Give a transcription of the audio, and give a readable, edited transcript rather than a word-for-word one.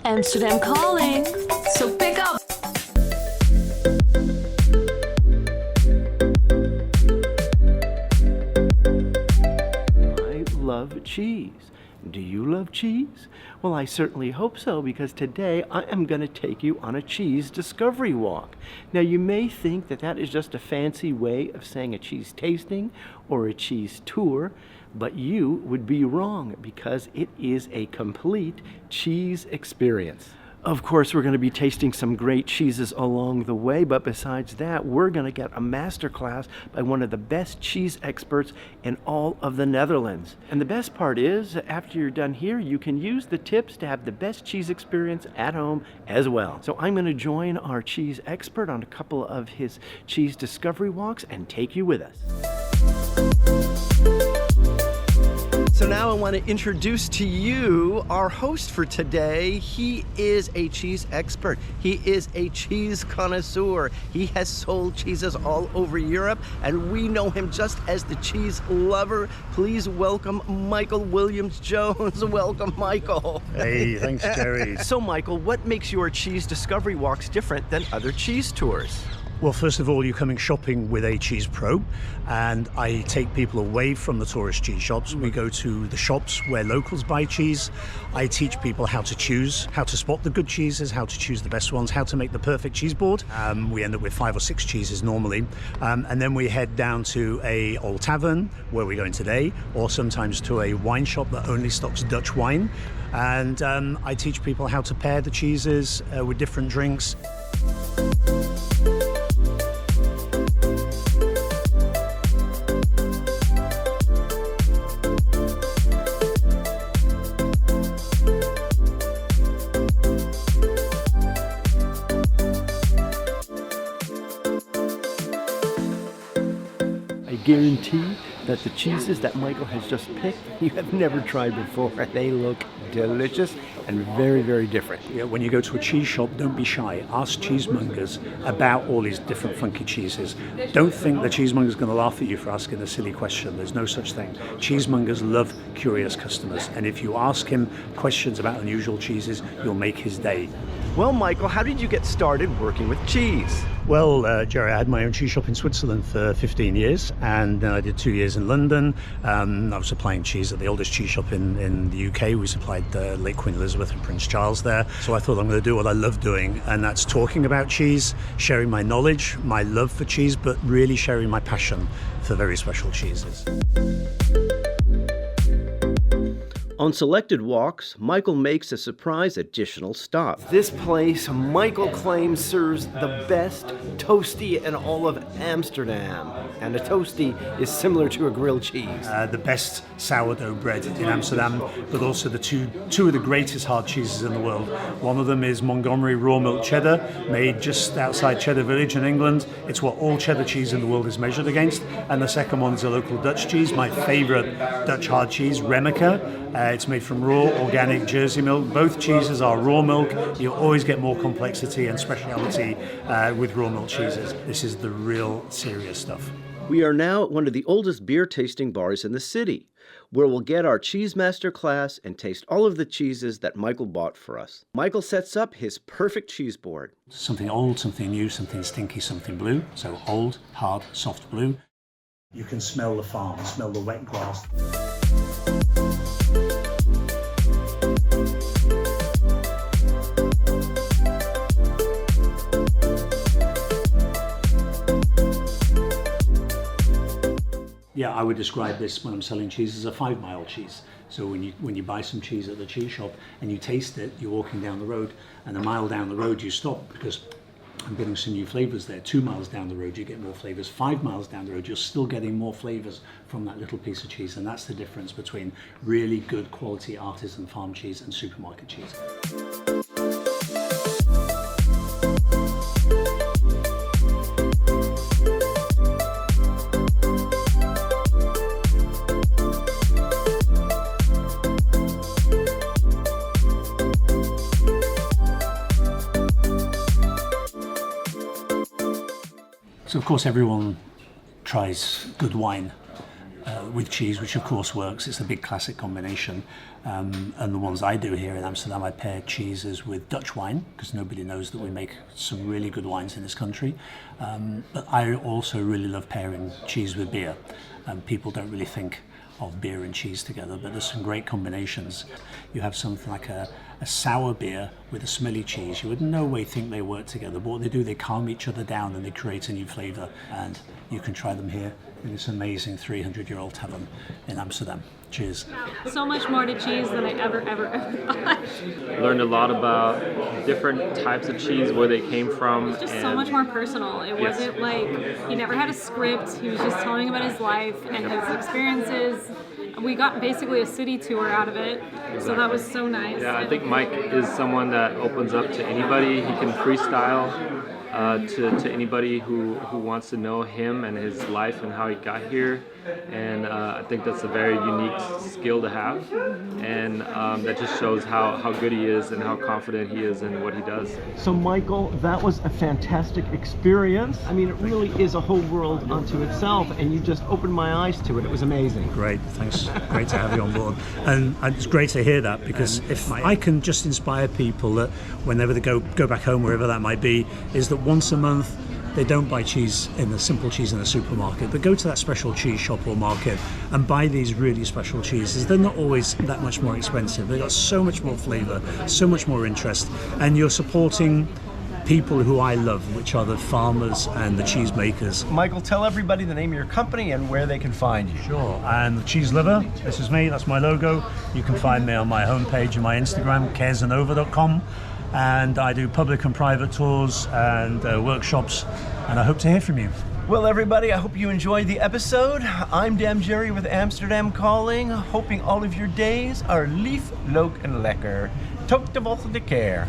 Amsterdam calling. So pick up. I love cheese. Do you love cheese? Well, I certainly hope so, because today I am going to take you on a cheese discovery walk. Now, you may think that that is just a fancy way of saying a cheese tasting or a cheese tour, but you would be wrong, because it is a complete cheese experience. Of course, we're going to be tasting some great cheeses along the way, but besides that, we're going to get a master class by one of the best cheese experts in all of the Netherlands. And the best part is, after you're done here, you can use the tips to have the best cheese experience at home as well. So I'm going to join our cheese expert on a couple of his cheese discovery walks and take you with us. So now I want to introduce to you our host for today. He is a cheese expert. He is a cheese connoisseur. He has sold cheeses all over Europe, and we know him just as the cheese lover. Please welcome Michael Williams-Jones. Welcome, Michael. Hey, thanks, Jerry. So, Michael, what makes your cheese discovery walks different than other cheese tours? Well, first of all, you're coming shopping with a cheese pro, and I take people away from the tourist cheese shops. We go to the shops where locals buy cheese. I teach people how to choose, how to spot the good cheeses, how to choose the best ones, how to make the perfect cheese board. We end up with 5 or 6 cheeses normally, and then we head down to a old tavern where we're going today, or sometimes to a wine shop that only stocks Dutch wine. And I teach people how to pair the cheeses with different drinks. Guarantee that the cheeses that Michael has just picked, you have never tried before. They look delicious and very, very different. Yeah, when you go to a cheese shop, don't be shy. Ask cheesemongers about all these different funky cheeses. Don't think the cheesemonger's going to laugh at you for asking a silly question. There's no such thing. Cheesemongers love curious customers, and if you ask him questions about unusual cheeses, you'll make his day. Well, Michael, how did you get started working with cheese? Well, Jerry, I had my own cheese shop in Switzerland for 15 years, and then I did 2 years in London. I was supplying cheese at the oldest cheese shop in the UK. We supplied Lake Queen Elizabeth and Prince Charles there. So I thought I'm going to do what I love doing, and that's talking about cheese, sharing my knowledge, my love for cheese, but really sharing my passion for very special cheeses. On selected walks, Michael makes a surprise additional stop. This place, Michael claims, serves the best toastie in all of Amsterdam. And a toastie is similar to a grilled cheese. The best sourdough bread in Amsterdam, but also the two of the greatest hard cheeses in the world. One of them is Montgomery raw milk cheddar, made just outside Cheddar Village in England. It's what all cheddar cheese in the world is measured against. And the second one is a local Dutch cheese, my favorite Dutch hard cheese, Remeke. It's made from raw organic Jersey milk. Both cheeses are raw milk. You always get more complexity and speciality with raw milk cheeses. This is the real serious stuff. We are now at one of the oldest beer tasting bars in the city, where we'll get our cheese master class and taste all of the cheeses that Michael bought for us. Michael sets up his perfect cheese board. Something old, something new, something stinky, something blue. So old, hard, soft blue. You can smell the farm, smell the wet grass. Yeah, I would describe this when I'm selling cheese as a 5-mile cheese. So when you buy some cheese at the cheese shop and you taste it, you're walking down the road, and a mile down the road you stop because I'm getting some new flavors there. 2 miles down the road you get more flavors. 5 miles down the road you're still getting more flavors from that little piece of cheese, and that's the difference between really good quality artisan farm cheese and supermarket cheese. So of course everyone tries good wine. with cheese, which of course works. It's a big classic combination. And the ones I do here in Amsterdam, I pair cheeses with Dutch wine, because nobody knows that we make some really good wines in this country. But I also really love pairing cheese with beer. People don't really think of beer and cheese together, but there's some great combinations. You have something like a sour beer with a smelly cheese. You would in no way think they work together, but what they do, they calm each other down and they create a new flavour. And you can try them here in this amazing 300-year-old tavern in Amsterdam. Cheers. So much more to cheese than I ever thought. Learned a lot about different types of cheese, where they came from. It's just so much more personal. It wasn't like, he never had a script. He was just telling about his life and his experiences. We got basically a city tour out of it, so that was so nice. Yeah, I think Mike is someone that opens up to anybody. He can freestyle to anybody who wants to know him and his life and how he got here. And I think that's a very unique skill to have, and that just shows how good he is and how confident he is in what he does. So Michael, that was a fantastic experience. I mean, it really is a whole world unto itself, and you just opened my eyes to it. It was amazing. Great, thanks. Great to have you on board. And it's great to hear that, because if I can just inspire people that whenever they go back home, wherever that might be, is that once a month they don't buy cheese in the simple cheese in the supermarket, but go to that special cheese shop or market and buy these really special cheeses. They're not always that much more expensive. They've got so much more flavour, so much more interest, and you're supporting people who I love, which are the farmers and the cheese makers. Michael, tell everybody the name of your company and where they can find you. Sure, and the Cheese Liver, this is me, that's my logo. You can find me on my homepage and my Instagram, caresandover.com. And I do public and private tours and workshops, and I hope to hear from you. Well, everybody, I hope you enjoyed the episode. I'm Dan Jerry with Amsterdam Calling, hoping all of your days are lief, leuk en lekker. Tot de volgende keer.